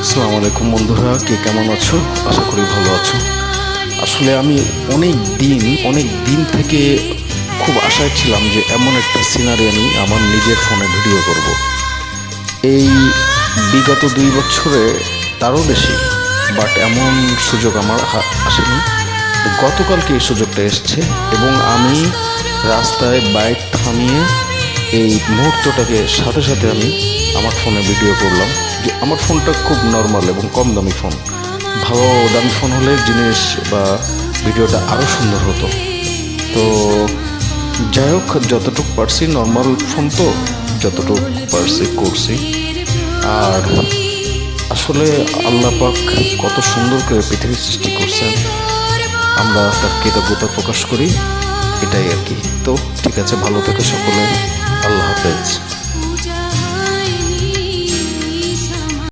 আসসালামু আলাইকুম বন্ধুরা, কে কেমন আছো? আশা করি ভালো আছো। আসলে আমি অনেক দিন থেকে খুব আশায় ছিলাম যে এমন একটা সিনারি আমি আমার নিজের ফোনে ভিডিও করব। এই বিগত 2 বছরে তারও বেশি, বাট এমন সুযোগ আমার আসেনি। গতকালকে এই সুযোগটা এসছে এবং আমি রাস্তায় বাইক থামিয়ে এই মুহূর্তটাকে সাথে সাথে আমি আমার ফোনে ভিডিও করলাম। যে আমার ফোনটা খুব নর্মাল এবং কম দামি ফোন। ভালো দামি ফোন হলে জিনিস বা ভিডিওটা আরও সুন্দর হতো। তো যাই হোক, যতটুকু পারছি, নর্মাল ফোন তো যতটুকু পারছি করছি। আর আসলে আল্লাহ পাক কত সুন্দর করে পৃথিবী সৃষ্টি করছেন, আমরা তার কৃতজ্ঞতা প্রকাশ করি, এটাই আর কি। তো ঠিক আছে, ভালো থেকো সকলে, আল্লাহ হাফেজ।